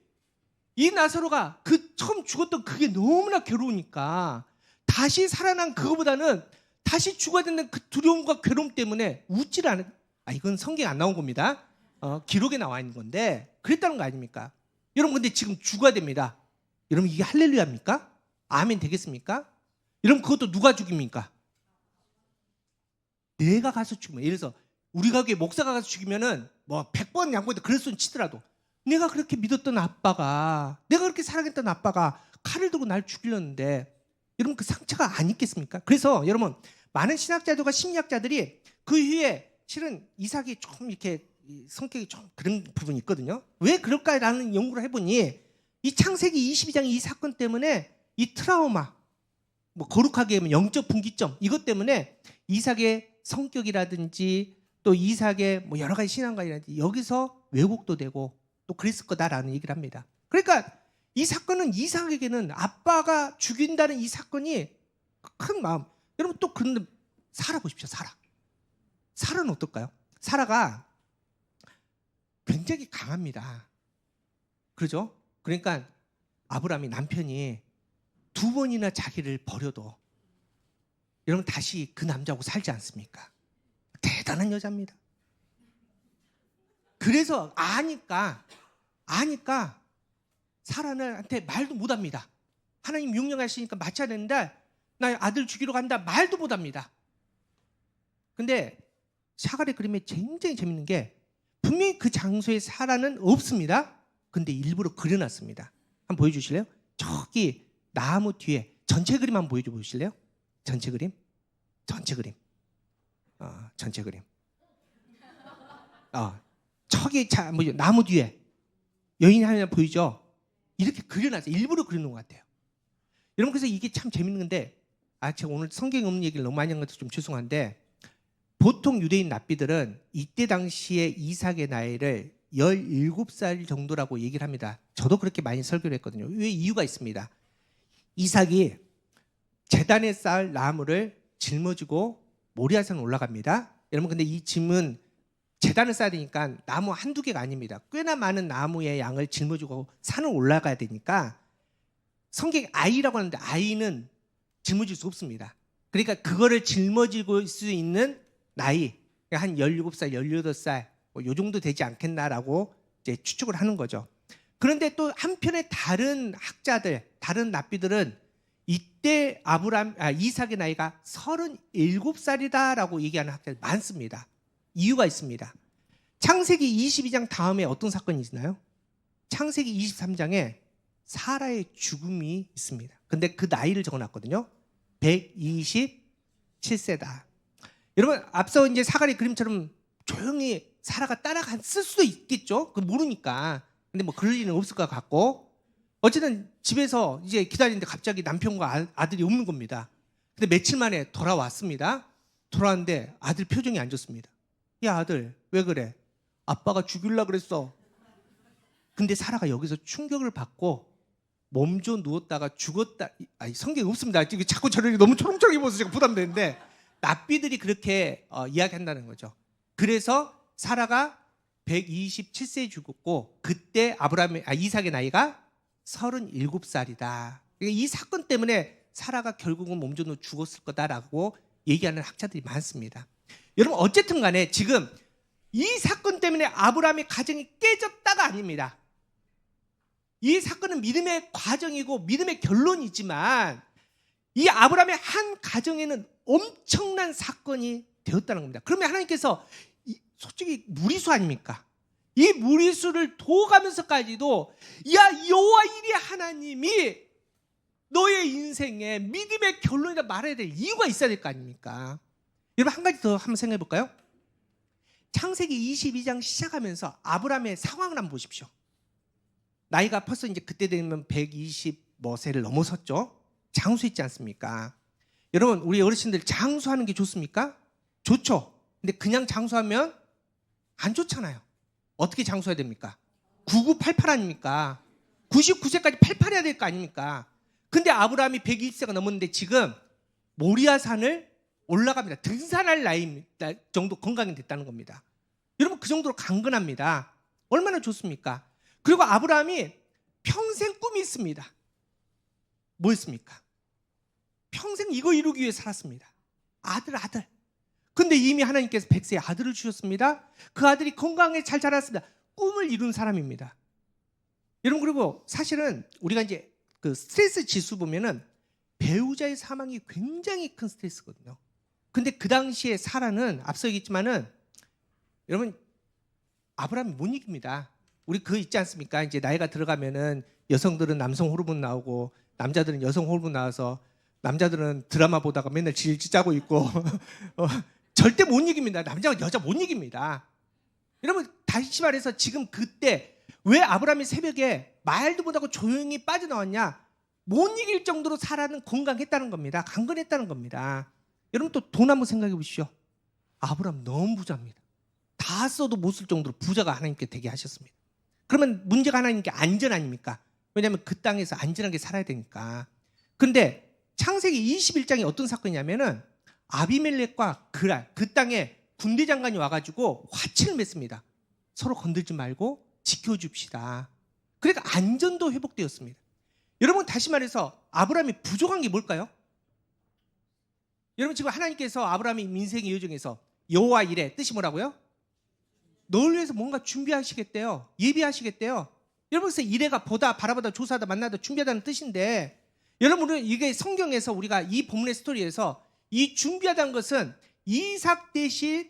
S1: 이 나사로가 그 처음 죽었던 그게 너무나 괴로우니까 다시 살아난 그거보다는 다시 죽어야 되는 그 두려움과 괴로움 때문에 웃지를 않은, 이건 성경에 안 나온 겁니다. 기록에 나와 있는 건데 그랬다는 거 아닙니까? 여러분, 근데 지금 죽어야 됩니다. 여러분, 이게 할렐루야입니까? 아멘 되겠습니까? 여러분, 그것도 누가 죽입니까? 내가 가서 죽으면, 예를 들어서 우리 가게에 목사가 가서 죽이면은 뭐 100번 양보해도 그럴 수는 치더라도 내가 그렇게 믿었던 아빠가, 내가 그렇게 사랑했던 아빠가 칼을 들고 날 죽이려는데 여러분, 그 상처가 안 있겠습니까? 그래서 여러분, 많은 신학자들과 심리학자들이 그 이후에 실은 이삭이 좀 이렇게 성격이 좀 그런 부분이 있거든요. 왜 그럴까라는 연구를 해보니 이 창세기 22장 이 사건 때문에 이 트라우마, 뭐 거룩하게 하면 영적 분기점, 이것 때문에 이삭의 성격이라든지 또 이삭의 뭐 여러 가지 신앙관이라든지 여기서 왜곡도 되고 또 그랬을 거다라는 얘기를 합니다. 그러니까 이 사건은 이삭에게는 아빠가 죽인다는 이 사건이 큰 마음. 여러분, 또 그런데 사라 보십시오. 사라는 어떨까요? 사라가 굉장히 강합니다. 그러죠? 그러니까 아브라함이 남편이 2번이나 자기를 버려도 여러분 다시 그 남자하고 살지 않습니까? 대단한 여자입니다. 그래서 아니까 사라한테 말도 못합니다. 하나님 명령하시니까 맞춰야 되는데 나 아들 죽이러 간다 말도 못합니다. 근데 샤갈의 그림에 굉장히 재밌는 게 분명히 그 장소에 사라는 없습니다. 근데 일부러 그려놨습니다. 한번 보여주실래요? 저기 나무 뒤에 전체 그림 한번 보여주실래요? 전체 그림. 저기 나무 뒤에 여인이 하나 보이죠? 이렇게 그려놨어요. 일부러 그려놓은 것 같아요. 여러분 그래서 이게 참 재밌는 건데 제가 오늘 성경에 없는 얘기를 너무 많이 한 것도 좀 죄송한데 보통 유대인 랍비들은 이때 당시에 이삭의 나이를 17살 정도라고 얘기를 합니다. 저도 그렇게 많이 설교를 했거든요. 왜 이유가 있습니다. 이삭이 제단에 쌓을 나무를 짊어지고 모리아산에 올라갑니다. 여러분 근데 이 짐은 제단을 쌓아야 되니까 나무 한두 개가 아닙니다. 꽤나 많은 나무의 양을 짊어지고 산을 올라가야 되니까 성경에 아이라고 하는데 아이는 짊어질 수 없습니다. 그러니까 그거를 짊어지고 있을 수 있는 나이 한 17살, 18살 요 정도 되지 않겠나라고 이제 추측을 하는 거죠. 그런데 또 한편에 다른 학자들, 다른 랍비들은 이때 이삭의 나이가 37살이다라고 얘기하는 학자들 많습니다. 이유가 있습니다. 창세기 22장 다음에 어떤 사건이 있나요? 창세기 23장에 사라의 죽음이 있습니다. 근데 그 나이를 적어놨거든요. 127세다. 여러분 앞서 이제 사가리 그림처럼 조용히 사라가 따라갔을 수도 있겠죠. 그 모르니까. 근데 뭐 그럴 일은 없을 것 같고 어쨌든 집에서 이제 기다리는데 갑자기 남편과 아들이 없는 겁니다. 근데 며칠 만에 돌아왔습니다. 돌아왔는데 아들 표정이 안 좋습니다. 야 아들 왜 그래? 아빠가 죽이려고 그랬어. 근데 사라가 여기서 충격을 받고 몸져 누웠다가 죽었다. 성경에 없습니다. 자꾸 저를 너무 초롱초롱 입어서 제가 부담되는데 랍비들이 그렇게 이야기한다는 거죠. 그래서 사라가 127세에 죽었고 그때 이삭의 나이가 37살이다. 그러니까 이 사건 때문에 사라가 결국은 몸져 누워 죽었을 거다라고 얘기하는 학자들이 많습니다. 여러분 어쨌든 간에 지금 이 사건 때문에 아브라함의 가정이 깨졌다가 아닙니다. 이 사건은 믿음의 과정이고 믿음의 결론이지만 이 아브라함의 한 가정에는 엄청난 사건이 되었다는 겁니다. 그러면 하나님께서 솔직히 무리수 아닙니까? 이 무리수를 도가면서까지도 야 여호와 이레 하나님이 너의 인생에 믿음의 결론이라 말해야 될 이유가 있어야 될 거 아닙니까? 여러분 한 가지 더 한번 생각해 볼까요? 창세기 22장 시작하면서 아브라함의 상황을 한번 보십시오. 나이가 벌써 이제 그때 되면 120세를 넘어섰죠. 장수했지 않습니까? 여러분 우리 어르신들 장수하는 게 좋습니까? 좋죠. 근데 그냥 장수하면 안 좋잖아요. 어떻게 장수해야 됩니까? 9988 아닙니까? 99세까지 88해야 될 거 아닙니까? 근데 아브라함이 120세가 넘었는데 지금 모리아산을 올라갑니다. 등산할 나이 정도 건강이 됐다는 겁니다. 여러분 그 정도로 강건합니다. 얼마나 좋습니까? 그리고 아브라함이 평생 꿈이 있습니다. 뭐였습니까? 평생 이거 이루기 위해 살았습니다. 아들. 근데 이미 하나님께서 100세의 아들을 주셨습니다. 그 아들이 건강하게 잘 자랐습니다. 꿈을 이룬 사람입니다. 여러분 그리고 사실은 우리가 이제 그 스트레스 지수 보면은 배우자의 사망이 굉장히 큰 스트레스거든요. 근데 그 당시에 사라는 앞서 얘기했지만은 여러분 아브라함이 못 이깁니다. 우리 그거 있지 않습니까? 이제 나이가 들어가면은 여성들은 남성 호르몬 나오고 남자들은 여성 호르몬 나와서 남자들은 드라마 보다가 맨날 질질 짜고 있고 절대 못 이깁니다. 남자가 여자 못 이깁니다. 여러분 다시 말해서 지금 그때 왜 아브라함이 새벽에 말도 못하고 조용히 빠져나왔냐? 못 이길 정도로 사라는 건강했다는 겁니다. 강건했다는 겁니다. 여러분 또 돈 한번 생각해 보십시오. 아브라함 너무 부자입니다. 다 써도 못 쓸 정도로 부자가 하나님께 되게 하셨습니다. 그러면 문제가 하나님께 안전 아닙니까? 왜냐하면 그 땅에서 안전하게 살아야 되니까. 근데 창세기 21장이 어떤 사건이냐면은 아비멜렉과 그랄 그 땅에 군대 장관이 와가지고 화친을 맺습니다. 서로 건들지 말고 지켜줍시다. 그러니까 안전도 회복되었습니다. 여러분, 다시 말해서 아브라함이 부족한 게 뭘까요? 여러분, 지금 하나님께서 아브라함의 인생의 여정에서 여호와 이레 뜻이 뭐라고요? 너를 위해서 뭔가 준비하시겠대요. 예비하시겠대요. 여러분, 그래서 이레가 보다, 바라보다, 조사하다, 만나다, 준비하다는 뜻인데, 여러분은 이게 성경에서 우리가 이 본문의 스토리에서 이 준비하다는 것은 이삭 대신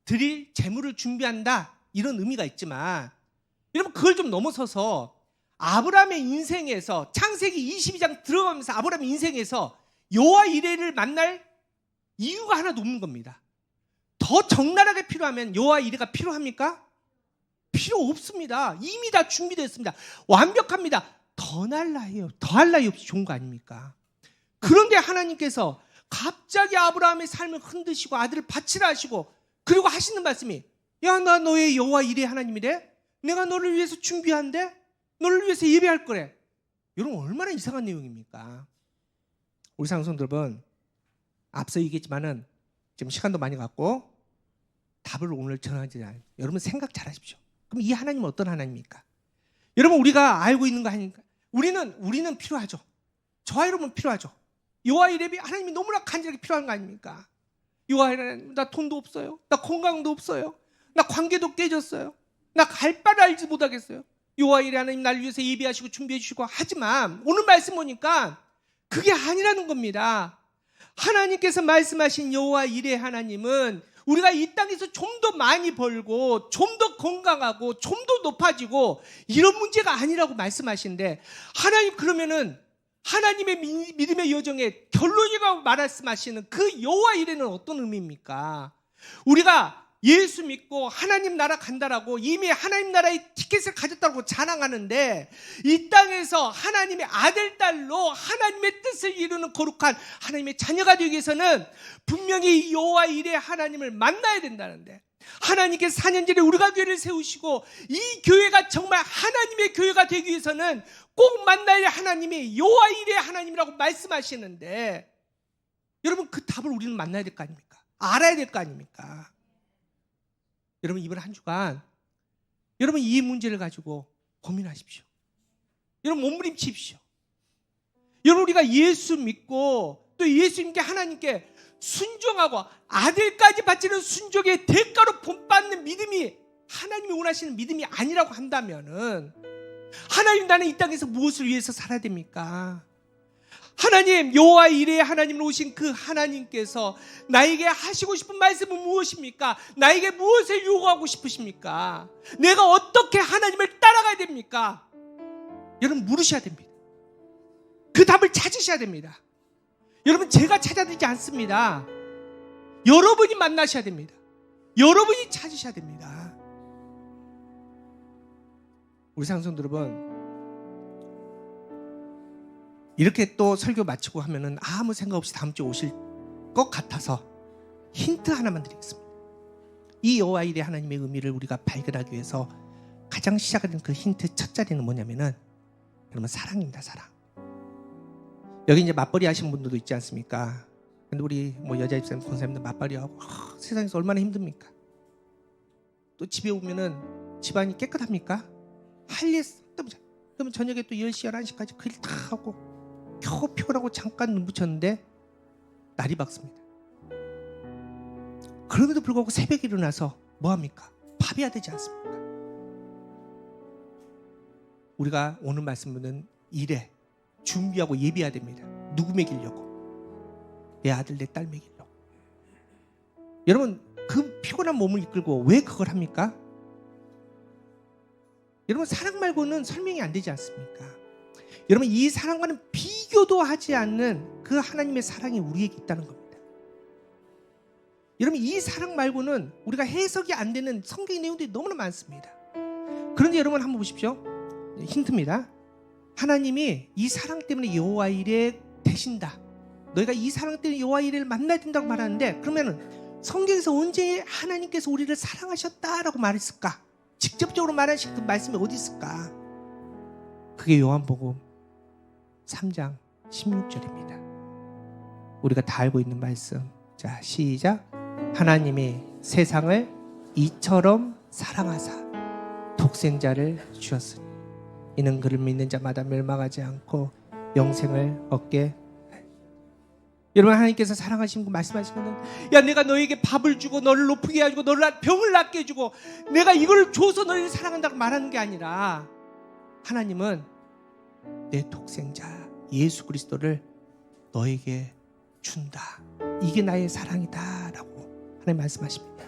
S1: 드릴 재물을 준비한다, 이런 의미가 있지만, 여러분, 그걸 좀 넘어서서 아브라함의 인생에서 창세기 22장 들어가면서 아브라함의 인생에서 여호와 이레를 만날 이유가 하나도 없는 겁니다. 더 적나라하게 필요하면 여호와 이레가 필요합니까? 필요 없습니다. 이미 다 준비됐습니다. 완벽합니다. 더할 나위 없이 좋은 거 아닙니까? 그런데 하나님께서 갑자기 아브라함의 삶을 흔드시고 아들을 바치라 하시고, 그리고 하시는 말씀이, 야, 나 너의 여호와 이레 하나님이래? 내가 너를 위해서 준비한대? 너를 위해서 예배할 거래. 여러분, 얼마나 이상한 내용입니까? 우리 상성들 여러분, 앞서 얘기했지만은 지금 시간도 많이 갔고 답을 오늘 전하지 않아요. 여러분, 생각 잘 하십시오. 그럼 이 하나님은 어떤 하나님입니까? 여러분, 우리가 알고 있는 거 아닙니까? 우리는 필요하죠. 저와 여러분 필요하죠. 여호와 이레 하나님이 너무나 간절하게 필요한 거 아닙니까? 여호와 이레 하나님, 나 돈도 없어요. 나 건강도 없어요. 나 관계도 깨졌어요. 나 갈 바를 알지 못하겠어요. 여호와 이레 하나님, 날 위해서 예비하시고 준비해 주시고, 하지만 오늘 말씀 보니까 그게 아니라는 겁니다. 하나님께서 말씀하신 여호와 이레 하나님은 우리가 이 땅에서 좀 더 많이 벌고 좀 더 건강하고 좀 더 높아지고 이런 문제가 아니라고 말씀하시는데, 하나님, 그러면은 하나님의 믿음의 여정의 결론이라고 말씀하시는 그 여호와 이레는 어떤 의미입니까? 우리가 예수 믿고 하나님 나라 간다라고 이미 하나님 나라의 티켓을 가졌다고 자랑하는데, 이 땅에서 하나님의 아들, 딸로 하나님의 뜻을 이루는 거룩한 하나님의 자녀가 되기 위해서는 분명히 여호와 이레 하나님을 만나야 된다는데, 하나님께서 4년 전에 우리가 교회를 세우시고 이 교회가 정말 하나님의 교회가 되기 위해서는 꼭 만나야 할 하나님이 여호와 이레 하나님이라고 말씀하시는데, 여러분, 그 답을 우리는 만나야 될 거 아닙니까? 알아야 될 거 아닙니까? 여러분, 이번 한 주간 여러분 이 문제를 가지고 고민하십시오. 여러분, 몸부림치십시오. 여러분, 우리가 예수 믿고 또 예수님께 하나님께 순종하고 아들까지 바치는 순종의 대가로 본받는 믿음이 하나님이 원하시는 믿음이 아니라고 한다면은, 하나님, 나는 이 땅에서 무엇을 위해서 살아야 됩니까? 하나님, 여호와 이레 하나님으로 오신 그 하나님께서 나에게 하시고 싶은 말씀은 무엇입니까? 나에게 무엇을 요구하고 싶으십니까? 내가 어떻게 하나님을 따라가야 됩니까? 여러분, 물으셔야 됩니다. 그 답을 찾으셔야 됩니다. 여러분, 제가 찾아드리지 않습니다. 여러분이 만나셔야 됩니다. 여러분이 찾으셔야 됩니다. 우리 상성들 여러분, 이렇게 또 설교 마치고 하면은 아무 생각 없이 다음 주에 오실 것 같아서 힌트 하나만 드리겠습니다. 이 여호와 이레 하나님의 의미를 우리가 발견하기 위해서 가장 시작하는 그 힌트 첫 자리는 뭐냐면은, 여러분, 사랑입니다. 사랑. 여기 이제 맞벌이 하신 분들도 있지 않습니까? 근데 우리 뭐 여자 집사님, 권사님들 맞벌이하고 세상에서 얼마나 힘듭니까? 또 집에 오면은 집안이 깨끗합니까? 할 일 없다. 그러면 저녁에 또 10시, 11시까지 그 일 다 하고 겨우 피곤하고 잠깐 눈 붙였는데 날이 밝습니다. 그럼에도 불구하고 새벽에 일어나서 뭐합니까? 밥해야 되지 않습니까? 우리가 오늘 말씀은 일에 준비하고 예비해야 됩니다. 누구 먹이려고? 내 아들, 내 딸 먹이려고. 여러분, 그 피곤한 몸을 이끌고 왜 그걸 합니까? 여러분, 사랑 말고는 설명이 안 되지 않습니까? 여러분, 이 사랑과는 비교도 하지 않는 그 하나님의 사랑이 우리에게 있다는 겁니다. 여러분, 이 사랑 말고는 우리가 해석이 안 되는 성경의 내용들이 너무나 많습니다. 그런데 여러분, 한번 보십시오. 힌트입니다. 하나님이 이 사랑 때문에 여호와 이레 되신다. 너희가 이 사랑 때문에 여호와 이레를 만나야 된다고 말하는데, 그러면은 성경에서 언제 하나님께서 우리를 사랑하셨다라고 말했을까? 직접적으로 말하신 그 말씀이 어디 있을까? 그게 요한복음 3장 16절입니다. 우리가 다 알고 있는 말씀. 자, 시작. 하나님이 세상을 이처럼 사랑하사 독생자를 주셨으니 이는 그를 믿는 자마다 멸망하지 않고 영생을 얻게. 여러분, 하나님께서 사랑하시는 분 말씀하시거든. 야, 내가 너에게 밥을 주고 너를 높게 해주고 너를 병을 낫게 해주고 내가 이걸 줘서 너를 사랑한다고 말하는 게 아니라, 하나님은 내 독생자 예수 그리스도를 너에게 준다. 이게 나의 사랑이다 라고 하나님 말씀하십니다.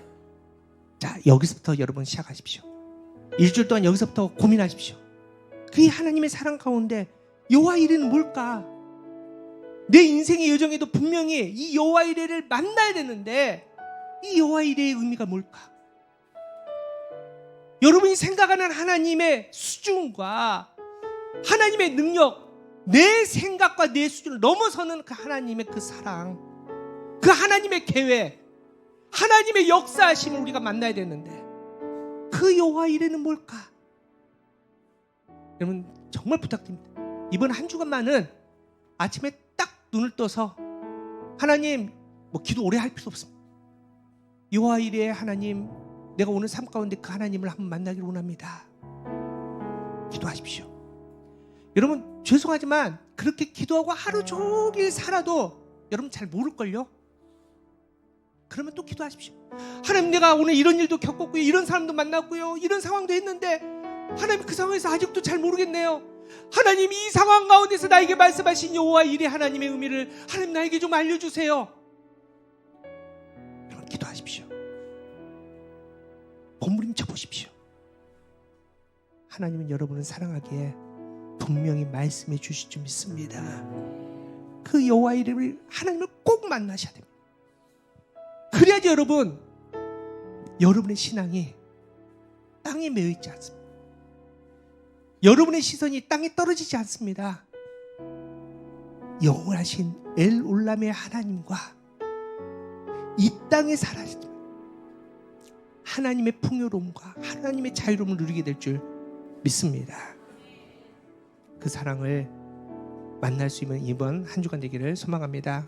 S1: 자, 여기서부터 여러분 시작하십시오. 일주일 동안 여기서부터 고민하십시오. 그게 하나님의 사랑 가운데 여호와 이레는 뭘까? 내 인생의 여정에도 분명히 이 여호와 이레를 만나야 되는데 이 여호와 이레의 의미가 뭘까? 여러분이 생각하는 하나님의 수준과 하나님의 능력, 내 생각과 내 수준을 넘어서는 그 하나님의 그 사랑, 그 하나님의 계획, 하나님의 역사하심을 우리가 만나야 되는데 그 여호와 이레는 뭘까? 여러분, 정말 부탁드립니다. 이번 한 주간만은 아침에 딱 눈을 떠서 하나님, 기도 오래 할 필요 없습니다. 여호와 이레의 하나님, 내가 오늘 삶 가운데 그 하나님을 한번 만나기를 원합니다. 기도하십시오. 여러분, 죄송하지만 그렇게 기도하고 하루 종일 살아도 여러분 잘 모를걸요? 그러면 또 기도하십시오. 하나님, 내가 오늘 이런 일도 겪었고요, 이런 사람도 만났고요, 이런 상황도 했는데 하나님, 그 상황에서 아직도 잘 모르겠네요. 하나님, 이 상황 가운데서 나에게 말씀하신 여호와 이레 하나님의 의미를 하나님 나에게 좀 알려주세요. 여러분, 기도하십시오. 몸부림쳐 보십시오. 하나님은 여러분을 사랑하기에 분명히 말씀해 주실 줄 믿습니다. 그 여호와 이레를 하나님을 꼭 만나셔야 됩니다. 그래야지 여러분의 신앙이 땅에 매여 있지 않습니다. 여러분의 시선이 땅에 떨어지지 않습니다. 영원하신 엘 올람의 하나님과 이 땅에 살아있는 하나님의 풍요로움과 하나님의 자유로움을 누리게 될 줄 믿습니다. 그 사랑을 만날 수 있는 이번 한 주간 되기를 소망합니다.